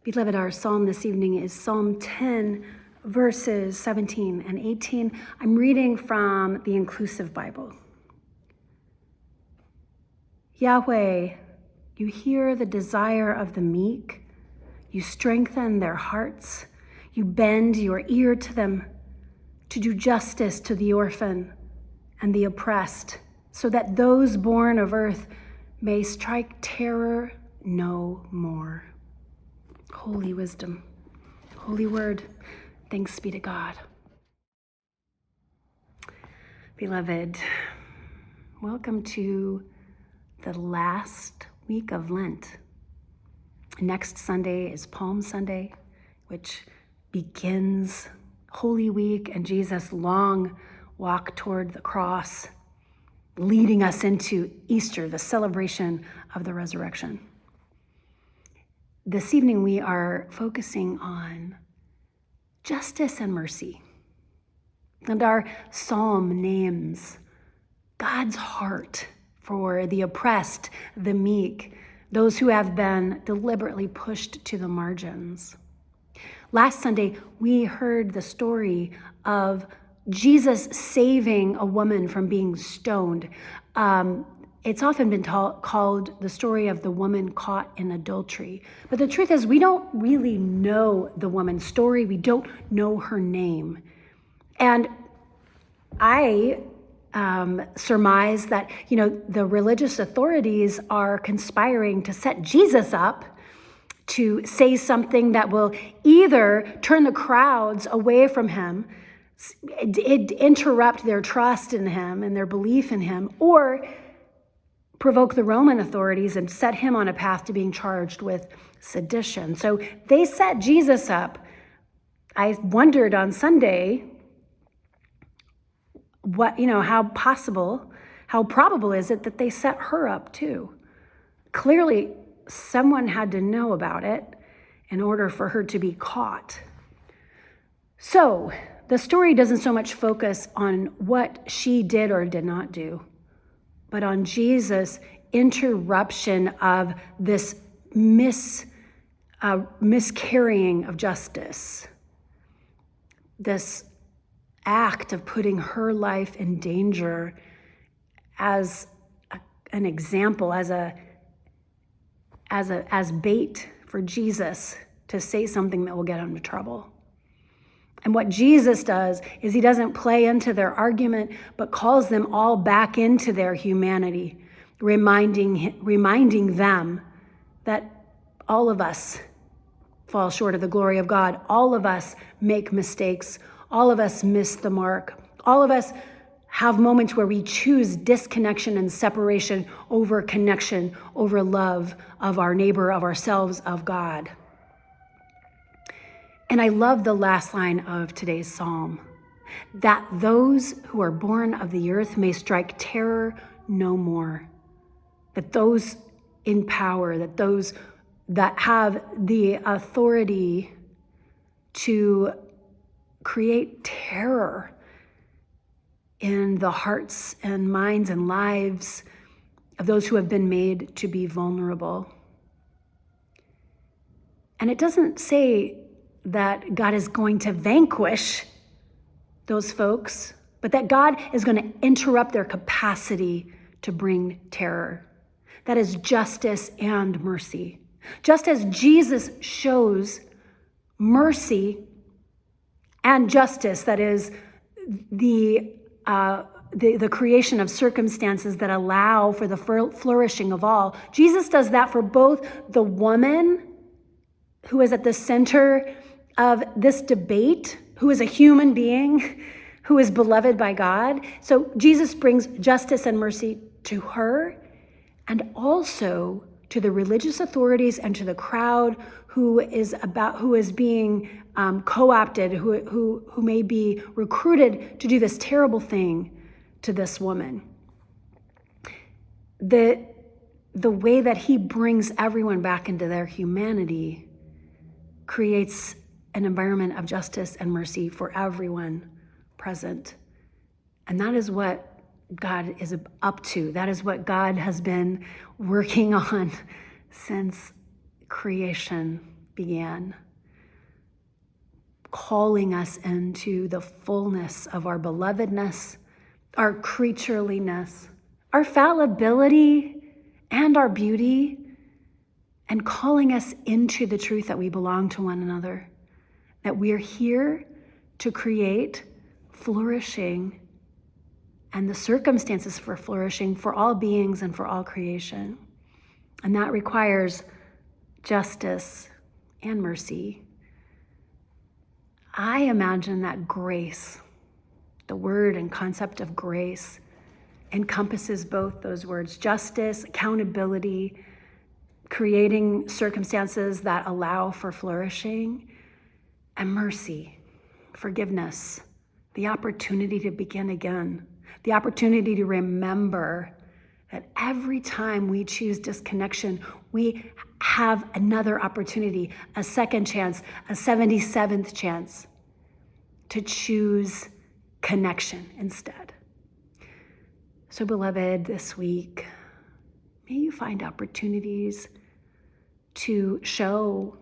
Beloved, our psalm this evening is Psalm 10, verses 17 and 18. I'm reading from the Inclusive Bible. Yahweh, you hear the desire of the meek. You strengthen their hearts. You bend your ear to them to do justice to the orphan and the oppressed, so that those born of earth may strike terror no more. Holy wisdom, holy word, thanks be to God. Beloved, welcome to the last week of Lent. Next Sunday is Palm Sunday, which begins Holy Week and Jesus' long walk toward the cross, leading us into Easter, the celebration of the resurrection. This evening we are focusing on justice and mercy. And our psalm names God's heart for the oppressed, the meek, those who have been deliberately pushed to the margins. Last Sunday, we heard the story of Jesus saving a woman from being stoned. It's often been called the story of the woman caught in adultery. But the truth is, we don't really know the woman's story. We don't know her name. And I surmise that, the religious authorities are conspiring to set Jesus up to say something that will either turn the crowds away from him, interrupt their trust in him and their belief in him, or provoke the Roman authorities and set him on a path to being charged with sedition. So they set Jesus up. I wondered on Sunday, how probable is it that they set her up too? Clearly, someone had to know about it in order for her to be caught. So the story doesn't so much focus on what she did or did not do, but on Jesus' interruption of this miscarrying of justice, this act of putting her life in danger as an example, as bait for Jesus to say something that will get him into trouble. And what Jesus does is he doesn't play into their argument, but calls them all back into their humanity, reminding them that all of us fall short of the glory of God. All of us make mistakes. All of us miss the mark. All of us have moments where we choose disconnection and separation over connection, over love of our neighbor, of ourselves, of God. And I love the last line of today's psalm, that those who are born of the earth may strike terror no more. That those in power, that those that have the authority to create terror in the hearts and minds and lives of those who have been made to be vulnerable. And it doesn't say that God is going to vanquish those folks, but that God is going to interrupt their capacity to bring terror. That is justice and mercy. Just as Jesus shows mercy and justice, that is the creation of circumstances that allow for the flourishing of all. Jesus does that for both the woman who is at the center of this debate, who is a human being, who is beloved by God. So Jesus brings justice and mercy to her, and also to the religious authorities and to the crowd who is being co-opted, who may be recruited to do this terrible thing to this woman. The way that he brings everyone back into their humanity creates an environment of justice and mercy for everyone present. And that is what God is up to. That is what God has been working on since creation. began, calling us into the fullness of our belovedness, our creatureliness, our fallibility, and our beauty, and calling us into the truth that we belong to one another, that we are here to create flourishing and the circumstances for flourishing for all beings and for all creation. And that requires justice and mercy. I imagine that grace, the word and concept of grace, encompasses both those words: justice, accountability, creating circumstances that allow for flourishing, and mercy, forgiveness, the opportunity to begin again, the opportunity to remember that every time we choose disconnection, we have another opportunity, a second chance, a 77th chance to choose connection instead. So, beloved, this week, may you find opportunities to show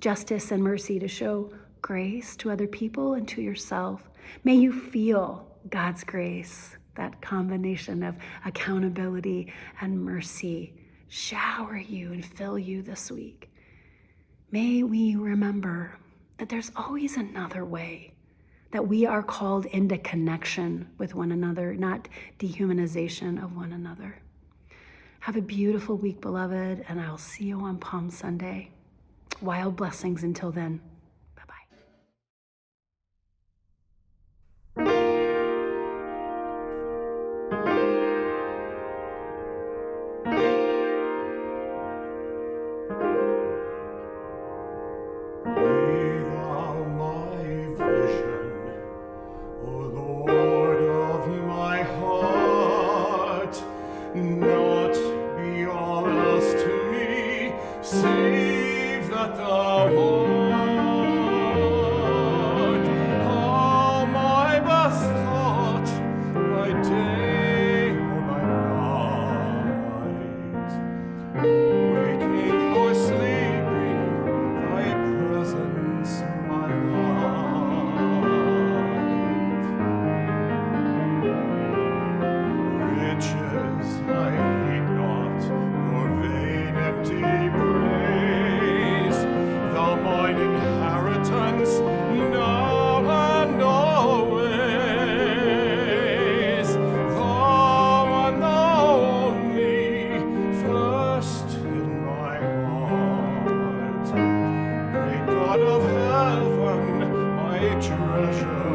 justice and mercy, to show grace to other people and to yourself. May you feel God's grace, that combination of accountability and mercy, shower you and fill you this week. May we remember that there's always another way, that we are called into connection with one another, not dehumanization of one another. Have a beautiful week, beloved, and I'll see you on Palm Sunday. Wild blessings until then. Not be all else to me, save that thou art. Ah, my best thought, by day or by night, waking or sleeping, thy presence my light. Riches I hate not, nor vain empty praise, thou mine inheritance now and always. Thou and thou only, first in my heart. Great God of heaven, my treasure